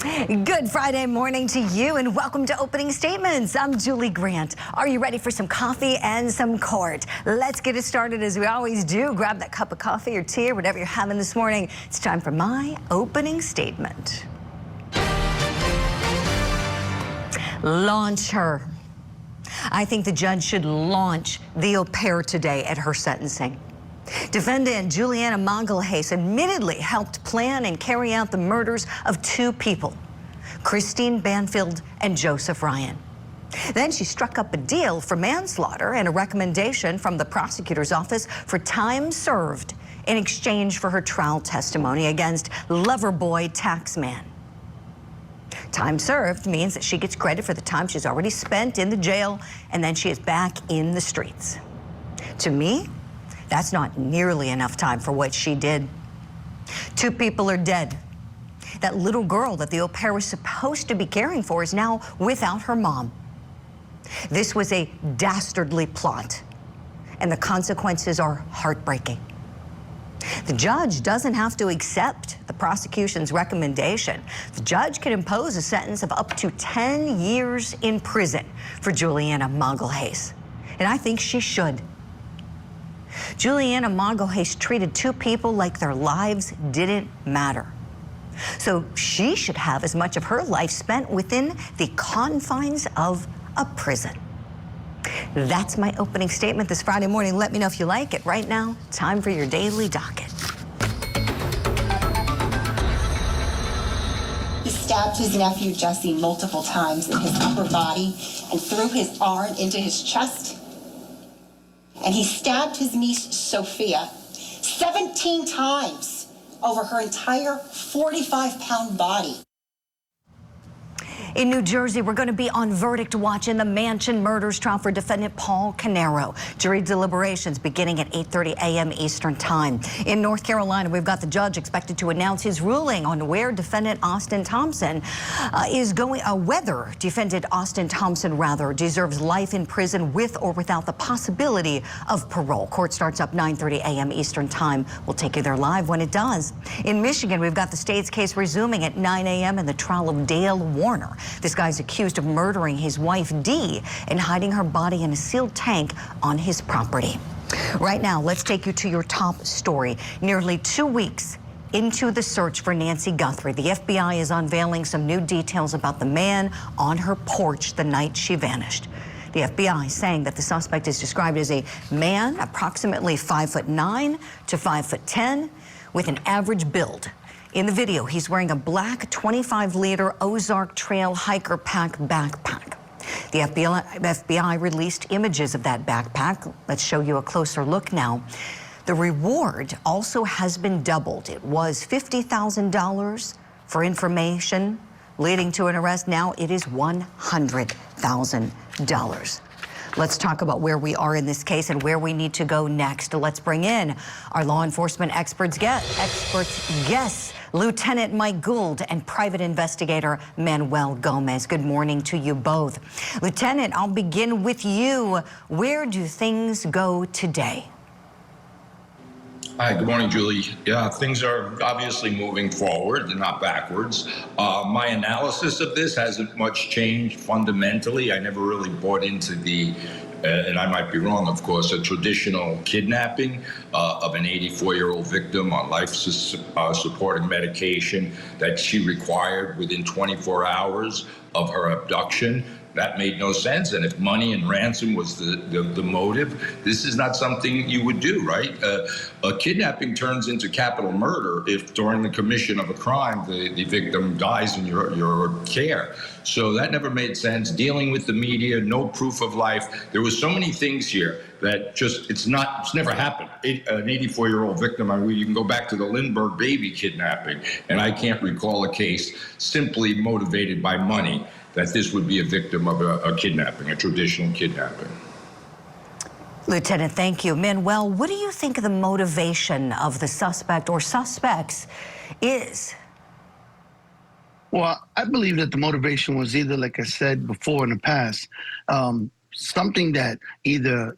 Good Friday morning to you and welcome to Opening Statements. I'm Julie Grant. Are you ready for some coffee and some court? Let's get it started as we always do. Grab that cup of coffee or tea or whatever you're having this morning. It's time for my opening statement. Launch her. I think the judge should launch the au pair today at her sentencing. Defendant Juliana Magalhaes admittedly helped plan and carry out the murders of two people, Christine Banfield and Joseph Ryan. Then she struck up a deal for manslaughter and a recommendation from the prosecutor's office for time served in exchange for her trial testimony against Loverboy Taxman. Time served means that she gets credit for the time she's already spent in the jail, and then she is back in the streets. To me, that's not nearly enough time for what she did. Two people are dead. That little girl that the au pair was supposed to be caring for is now without her mom. This was a dastardly plot, and the consequences are heartbreaking. The judge doesn't have to accept the prosecution's recommendation. The judge can impose a sentence of up to 10 years in prison for Juliana Magalhaes, and I think she should. Juliana Magalhaes treated two people like their lives didn't matter. So she should have as much of her life spent within the confines of a prison. That's my opening statement this Friday morning. Let me know if you like it. Right now, time for your daily docket. He stabbed his nephew Jesse multiple times in his upper body and threw his arm into his chest. And he stabbed his niece Sophia 17 times over her entire 45-pound body. In New Jersey, we're going to be on verdict watch in the Mansion murders trial for defendant Paul Canero. Jury deliberations beginning at 8:30 a.m. Eastern Time. In North Carolina, we've got the judge expected to announce his ruling on where defendant Austin Thompson is going, whether defendant Austin Thompson deserves life in prison with or without the possibility of parole. Court starts up 9:30 a.m. Eastern Time. We'll take you there live when it does. In Michigan, we've got the state's case resuming at 9 a.m. in the trial of Dale Warner. This guy's accused of murdering his wife, Dee, and hiding her body in a sealed tank on his property. Right now, let's take you to your top story. Nearly 2 weeks into the search for Nancy Guthrie, the FBI is unveiling some new details about the man on her porch the night she vanished. The FBI saying that the suspect is described as a man approximately 5'9" to 5'10", with an average build. In the video, he's wearing a black 25-liter Ozark Trail Hiker Pack backpack. The FBI released images of that backpack. Let's show you a closer look now. The reward also has been doubled. It was $50,000 for information leading to an arrest. Now it is $100,000. Let's talk about where we are in this case and where we need to go next. Let's bring in our law enforcement experts guests, Lieutenant Mike Gould and private investigator Manuel Gomez. Good morning to you both. Lieutenant, I'll begin with you. Where do things go today? Hi, good morning, Julie. Yeah, things are obviously moving forward and not backwards. My analysis of this hasn't much changed fundamentally. I never really bought into the, and I might be wrong, of course, a traditional kidnapping of an 84-year-old victim on life-supporting medication that she required within 24 hours of her abduction. That made no sense. And if money and ransom was the motive, this is not something you would do, right? A kidnapping turns into capital murder if during the commission of a crime, the victim dies in your care. So that never made sense. Dealing with the media, no proof of life. There was so many things here that just, it's never happened. An 84-year-old victim, I mean, you can go back to the Lindbergh baby kidnapping, and I can't recall a case simply motivated by money that this would be a victim of a kidnapping, a traditional kidnapping. Lieutenant, thank you. Manuel, what do you think the motivation of the suspect or suspects is? Well, I believe that the motivation was either, like I said before in the past, something that either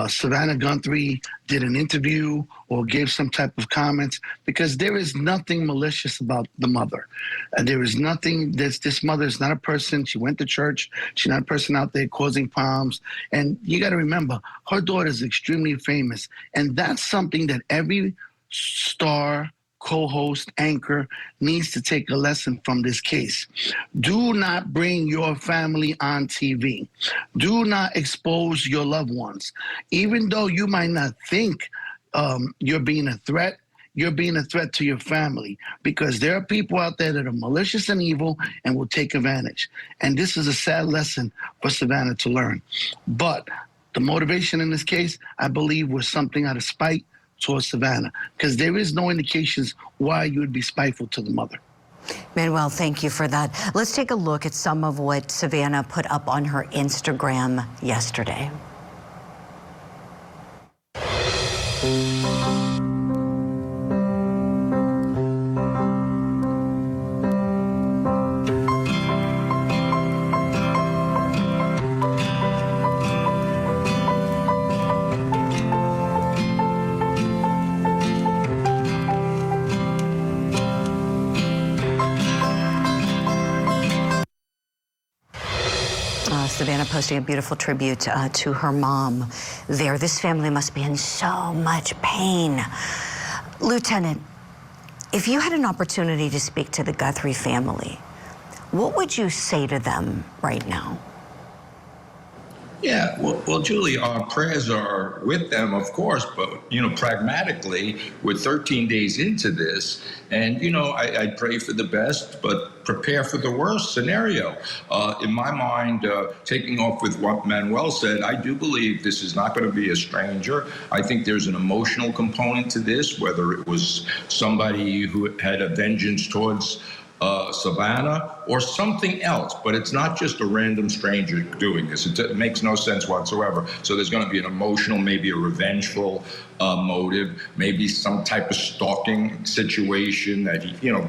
Savannah Guthrie did an interview or gave some type of comments, because there is nothing malicious about the mother. And there is nothing, this mother is not a person. She went to church. She's not a person out there causing problems. And you got to remember, her daughter is extremely famous. And that's something that every star, co-host, anchor needs to take a lesson from this case. Do not bring your family on TV. Do not expose your loved ones. Even though you might not think you're being a threat, you're being a threat to your family, because there are people out there that are malicious and evil and will take advantage. And this is a sad lesson for Savannah to learn. But the motivation in this case, I believe, was something out of spite towards Savannah, because there is no indications why you would be spiteful to the mother. Manuel, thank you for that. Let's take a look at some of what Savannah put up on her Instagram yesterday. Savannah posting a beautiful tribute to her mom there. This family must be in so much pain. Lieutenant, if you had an opportunity to speak to the Guthrie family, what would you say to them right now? Yeah, well, Julie, our prayers are with them, of course, but, pragmatically, we're 13 days into this, and, I pray for the best, but prepare for the worst scenario. In my mind, taking off with what Manuel said, I do believe this is not going to be a stranger. I think there's an emotional component to this, whether it was somebody who had a vengeance towards Savannah or something else, but it's not just a random stranger doing this. It makes no sense whatsoever. So there's going to be an emotional, maybe a revengeful motive, maybe some type of stalking situation that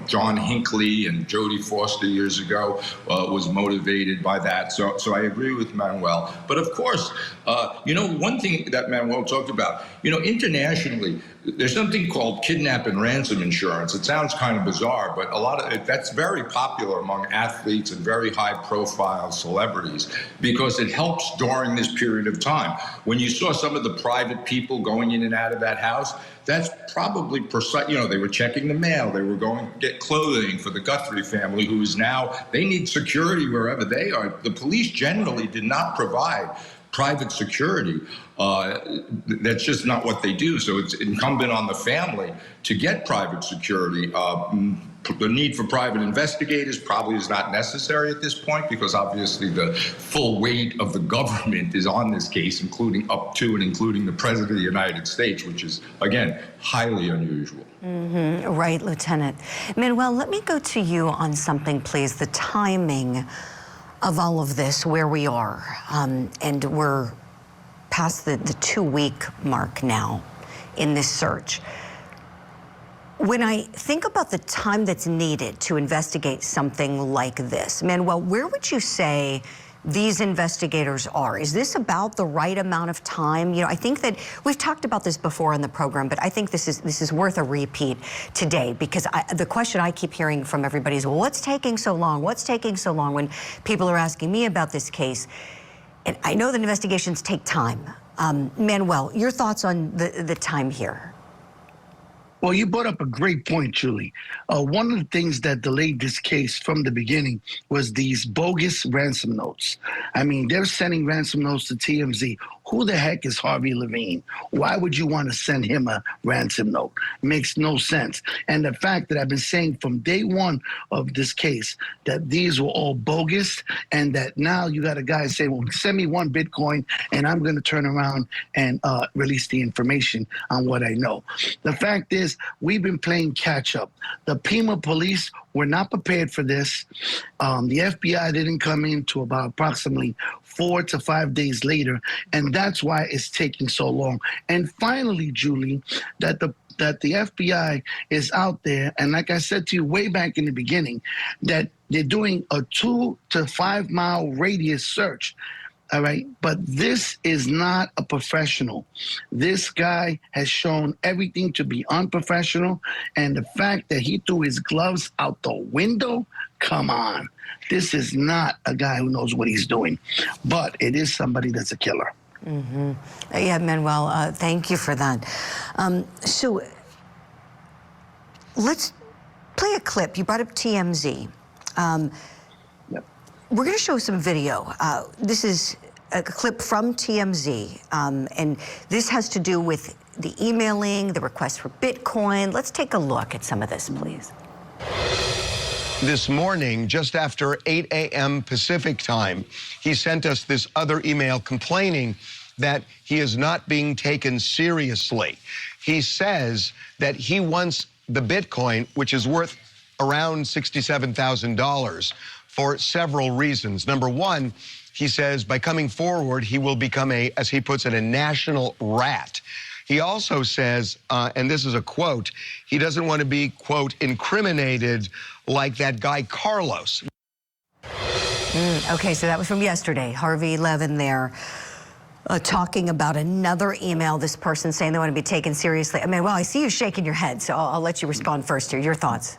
John Hinckley and Jodie Foster years ago was motivated by that. So I agree with Manuel. But of course, one thing that Manuel talked about, internationally, there's something called kidnap and ransom insurance. It sounds kind of bizarre, but a lot of it, that's very popular among athletes and very high-profile celebrities because it helps during this period of time. When you saw some of the private people going in and out of that house, that's probably precise. They were checking the mail. They were going to get clothing for the Guthrie family, who is now, they need security wherever they are. The police generally did not provide private security. That's just not what they do. So it's incumbent on the family to get private security. The need for private investigators probably is not necessary at this point because obviously the full weight of the government is on this case, including up to and including the President of the United States, which is, again, highly unusual. Mm-hmm. Right, Lieutenant. Manuel, let me go to you on something, please. The timing of all of this, where we are, and we're past the 2-week mark now in this search. When I think about the time that's needed to investigate something like this, Manuel, where would you say these investigators are? Is this about the right amount of time? I think that we've talked about this before in the program, but I think this is worth a repeat today because the question I keep hearing from everybody is, well, what's taking so long? What's taking so long? When people are asking me about this case, and I know that investigations take time. Manuel, your thoughts on the time here? Well, you brought up a great point, Julie. One of the things that delayed this case from the beginning was these bogus ransom notes. I mean, they're sending ransom notes to TMZ. Who the heck is Harvey Levine? Why would you want to send him a ransom note? It makes no sense. And the fact that I've been saying from day one of this case that these were all bogus and that now you got a guy saying, well, send me 1 Bitcoin and I'm going to turn around and release the information on what I know. The fact is, we've been playing catch up. The Pima police were not prepared for this. The FBI didn't come in to about approximately 4 to 5 days later, and that's why it's taking so long. And finally, Julie, that the FBI is out there, and like I said to you way back in the beginning, that they're doing a 2 to 5 mile radius search. All right. But this is not a professional. This guy has shown everything to be unprofessional. And the fact that he threw his gloves out the window, come on. This is not a guy who knows what he's doing. But it is somebody that's a killer. Mm-hmm. Yeah, Manuel, thank you for that. So let's play a clip. You brought up TMZ. Yep. We're going to show some video. This is a clip from TMZ, and this has to do with the emailing, the request for Bitcoin. Let's take a look at some of this, please. This morning, just after 8 a.m. Pacific time, he sent us this other email complaining that he is not being taken seriously. He says that he wants the Bitcoin, which is worth around $67,000, for several reasons. Number one, he says by coming forward, he will become a, as he puts it, a national rat. He also says, and this is a quote, he doesn't want to be, quote, incriminated like that guy Carlos. Okay, so that was from yesterday. Harvey Levin there talking about another email, this person saying they want to be taken seriously. I mean, well, I see you shaking your head, so I'll let you respond first here. Your thoughts?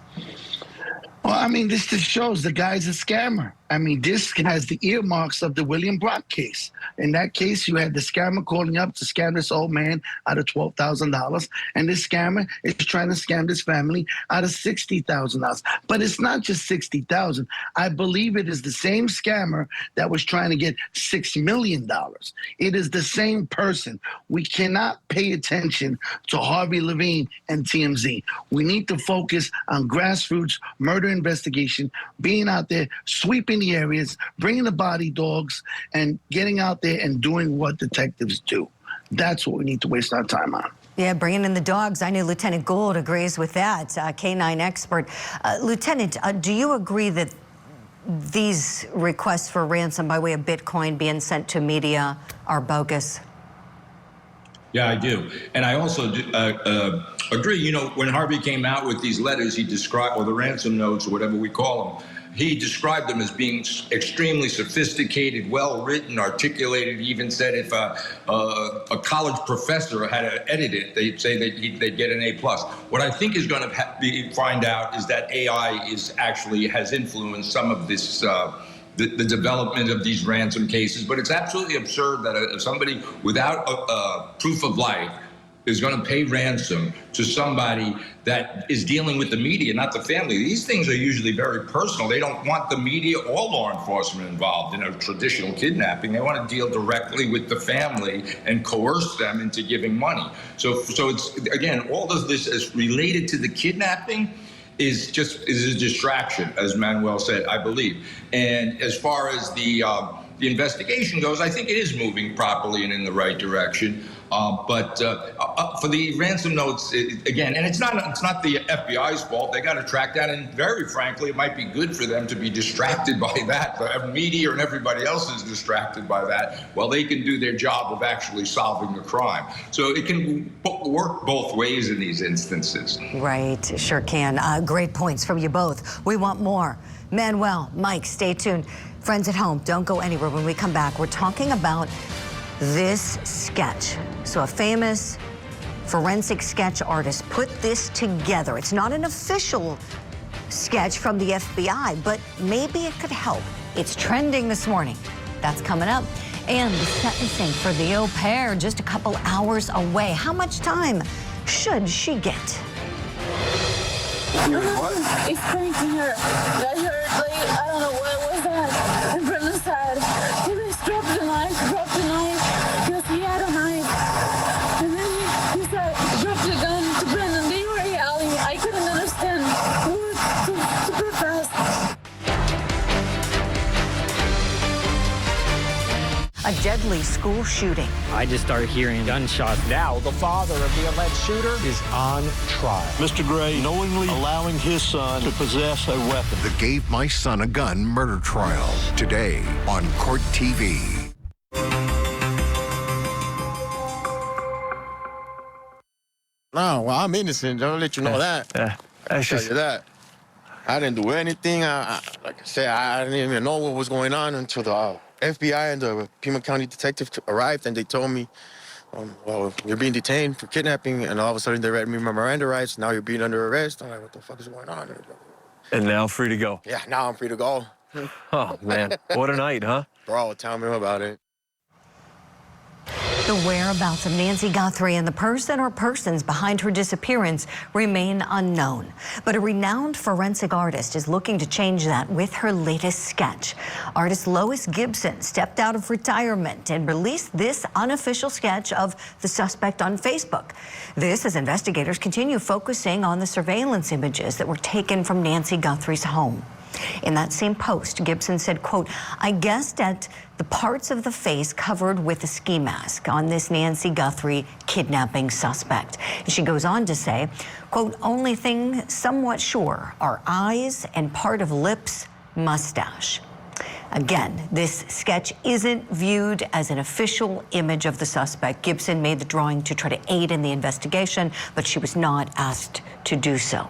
Well, I mean, this just shows the guy's a scammer. I mean, this has the earmarks of the William Brock case. In that case, you had the scammer calling up to scam this old man out of $12,000, and this scammer is trying to scam this family out of $60,000. But it's not just $60,000. I believe it is the same scammer that was trying to get $6 million. It is the same person. We cannot pay attention to Harvey Levine and TMZ. We need to focus on grassroots murder investigation, being out there, sweeping the areas, bringing the body dogs, and getting out there and doing what detectives do. That's what we need to waste our time on. Yeah, bringing in the dogs. I know Lieutenant Gould agrees with that, K9 expert. Lieutenant, do you agree that these requests for ransom by way of Bitcoin being sent to media are bogus? Yeah, I do. And I also do, agree. You know, when Harvey came out with these letters, he described, or the ransom notes, or whatever we call them, he described them as being extremely sophisticated, well-written, articulated. He even said if a college professor had to edit it, they'd say that they'd get an A+. What I think is going to find out is that AI is actually has influenced some of this the development of these ransom cases, but it's absolutely absurd that somebody without a proof of life is going to pay ransom to somebody that is dealing with the media, not the family. These things are usually very personal. They don't want the media or law enforcement involved in a traditional kidnapping. They want to deal directly with the family and coerce them into giving money. So it's, again, all of this is related to the kidnapping is a distraction, as Manuel said, I believe. And as far as the investigation goes, I think it is moving properly and in the right direction. But for the ransom notes, again, and it's not the FBI's fault. They got to track that, and very frankly, it might be good for them to be distracted by that. The media and everybody else is distracted by that, while they can do their job of actually solving the crime. So it can work both ways in these instances. Right, sure can. Great points from you both. We want more. Manuel, Mike, stay tuned. Friends at home, don't go anywhere. When we come back, we're talking about this sketch. So a famous forensic sketch artist put this together. It's not an official sketch from the FBI, but maybe it could help. It's trending this morning. That's coming up. And the sentencing for the au pair just a couple hours away. How much time should she get? It's cranking her. I heard, like, I don't know what was that. And Brendan said, he just dropped the knife, because he had a knife. And then he said, drop the gun to Brendan. They were yelling. I couldn't understand what to protest. A deadly school shooting. I just started hearing gunshots. Now, the father of the alleged shooter is on trial. Mr. Gray knowingly allowing his son to possess a weapon. The Gave My Son a Gun murder trial today on CourtTV. No, well, I'm innocent. I'll let you know that. Yeah, I'll tell you that. I didn't do anything. Like I said, I didn't even know what was going on until FBI and the Pima County detective arrived, and they told me, well, you're being detained for kidnapping, and all of a sudden they read me my Miranda rights. Now you're being under arrest. I'm like, what the fuck is going on? And now free to go. Yeah, now I'm free to go. Oh, man. What a night, huh? Bro, tell me about it. The whereabouts of Nancy Guthrie and the person or persons behind her disappearance remain unknown. But a renowned forensic artist is looking to change that with her latest sketch. Artist Lois Gibson stepped out of retirement and released this unofficial sketch of the suspect on Facebook. This as investigators continue focusing on the surveillance images that were taken from Nancy Guthrie's home. In that same post, Gibson said, quote, I guessed at the parts of the face covered with a ski mask on this Nancy Guthrie kidnapping suspect. And she goes on to say, quote, only thing somewhat sure are eyes and part of lips, mustache. Again, this sketch isn't viewed as an official image of the suspect. Gibson made the drawing to try to aid in the investigation, but she was not asked to do so.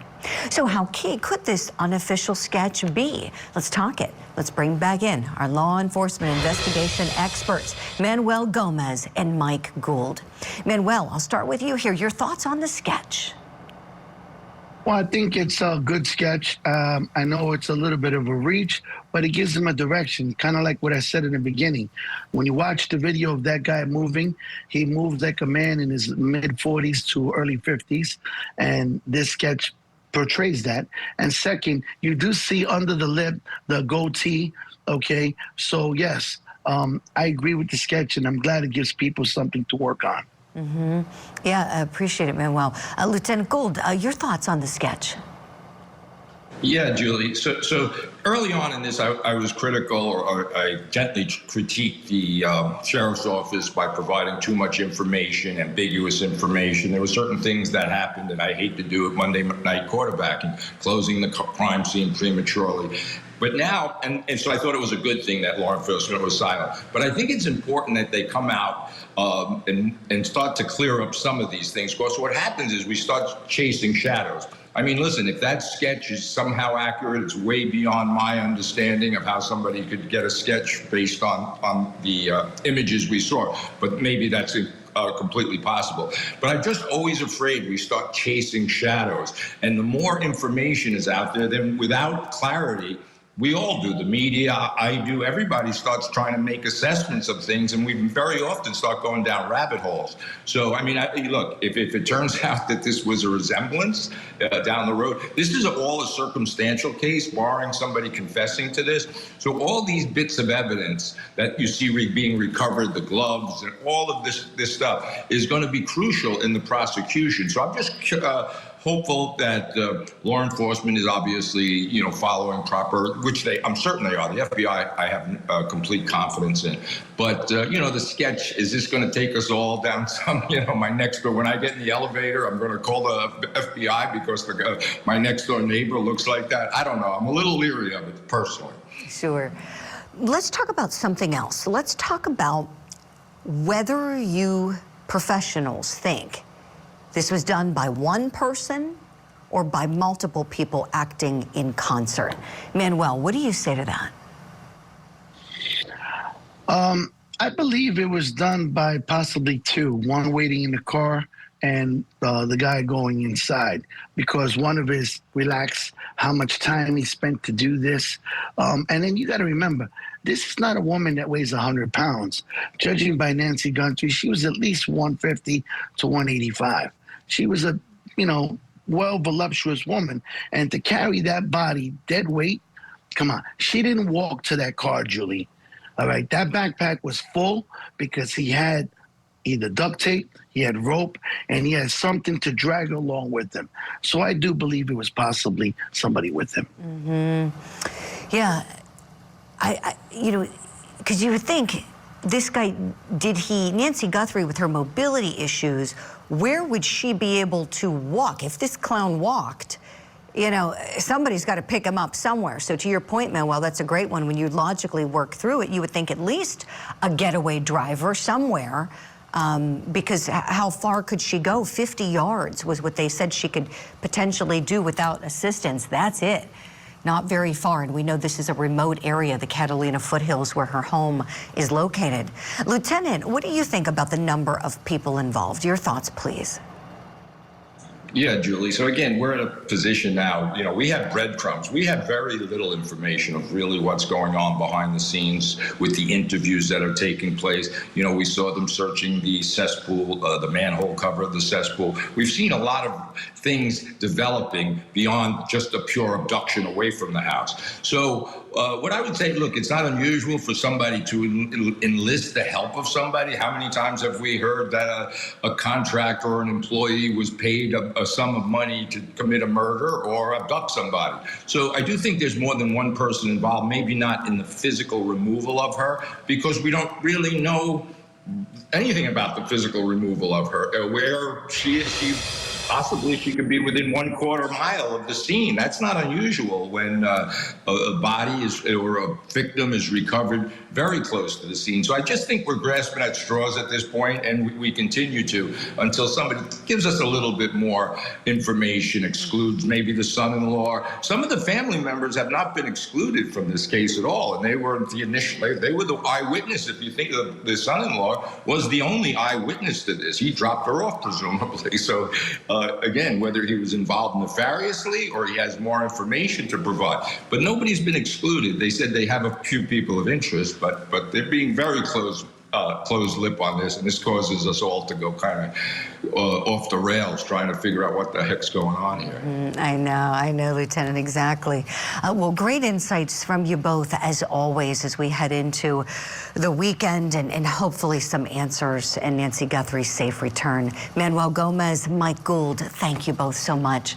So how key could this unofficial sketch be? Let's talk it. Let's bring back in our law enforcement investigation experts, Manuel Gomez and Mike Gould. Manuel, I'll start with you here. Your thoughts on the sketch? Well, I think it's a good sketch. I know it's a little bit of a reach, but it gives them a direction, kind of like what I said in the beginning. When you watch the video of that guy moving, he moved like a man in his mid-40s to early 50s, and this sketch portrays that. And second, you do see under the lip the goatee, okay? So, yes, I agree with the sketch, and I'm glad it gives people something to work on. Mm-hmm. Yeah, I appreciate it, Manuel. Lieutenant Gould, your thoughts on the sketch? Yeah, Julie. So early on in this, I was critical, or I gently critiqued the sheriff's office by providing too much information, ambiguous information. There were certain things that happened, and I hate to do it Monday night quarterbacking, closing the crime scene prematurely. But now, and so I thought it was a good thing that law enforcement was silent. But I think it's important that they come out and start to clear up some of these things. Because what happens is we start chasing shadows. I mean, listen, if that sketch is somehow accurate, it's way beyond my understanding of how somebody could get a sketch based on the images we saw. But maybe that's completely possible. But I'm just always afraid we start chasing shadows. And the more information is out there, then without clarity, we all do, the media, I do, everybody starts trying to make assessments of things, and we very often start going down rabbit holes. So, I mean, look, if it turns out that this was a resemblance down the road, this is all a circumstantial case, barring somebody confessing to this. So all these bits of evidence that you see being recovered, the gloves and all of this stuff, is going to be crucial in the prosecution. So I'm just hopeful that law enforcement is obviously, following proper, which I'm certain they are. The FBI, I have complete confidence in. But, the sketch, is this going to take us all down some, my next door, when I get in the elevator, I'm going to call the FBI because my next door neighbor looks like that. I don't know. I'm a little leery of it personally. Sure. Let's talk about something else. Let's talk about whether you professionals think this was done by one person or by multiple people acting in concert. Manuel, what do you say to that? I believe it was done by possibly two, one waiting in the car and the guy going inside, because one of his relaxed how much time he spent to do this. And then you got to remember, this is not a woman that weighs 100 pounds. Judging by Nancy Guthrie, she was at least 150 to 185. She was a, well, voluptuous woman. And to carry that body, dead weight, come on. She didn't walk to that car, Julie. All right, that backpack was full because he had either duct tape, he had rope, and he had something to drag along with him. So I do believe it was possibly somebody with him. Mm-hmm. Yeah, because you would think, this guy, Nancy Guthrie with her mobility issues, where would she be able to walk? If this clown walked, somebody's got to pick him up somewhere. So to your point, Manuel, that's a great one. When you logically work through it, you would think at least a getaway driver somewhere, because how far could she go? 50 yards was what they said she could potentially do without assistance. That's it. not very far, and we know this is a remote area, the Catalina foothills, where her home is located. Lieutenant, what do you think about the number of people involved? Your thoughts, please. Yeah, Julie. So again, we're in a position now, we have breadcrumbs. We have very little information of really what's going on behind the scenes with the interviews that are taking place. We saw them searching the cesspool, the manhole cover of the cesspool. We've seen a lot of things developing beyond just a pure abduction away from the house. So what I would say, look, it's not unusual for somebody to enlist the help of somebody. How many times have we heard that a contractor or an employee was paid a sum of money to commit a murder or abduct somebody? So I do think there's more than one person involved, maybe not in the physical removal of her, because we don't really know anything about the physical removal of her, where she is. Possibly she could be within 1/4 mile of the scene. That's not unusual when a body or a victim is recovered very close to the scene. So I just think we're grasping at straws at this point, and we continue to until somebody gives us a little bit more information, excludes maybe the son-in-law. Some of the family members have not been excluded from this case at all, and they were the eyewitness. If you think of the son-in-law was the only eyewitness to this. He dropped her off, presumably. So again, whether he was involved nefariously or he has more information to provide. But nobody's been excluded. They said they have a few people of interest, but they're being very closed-lip on this, and this causes us all to go kind of off the rails trying to figure out what the heck's going on here. I know, Lieutenant, exactly. Well, great insights from you both, as always, as we head into the weekend and hopefully some answers and Nancy Guthrie's safe return. Manuel Gomez, Mike Gould, thank you both so much.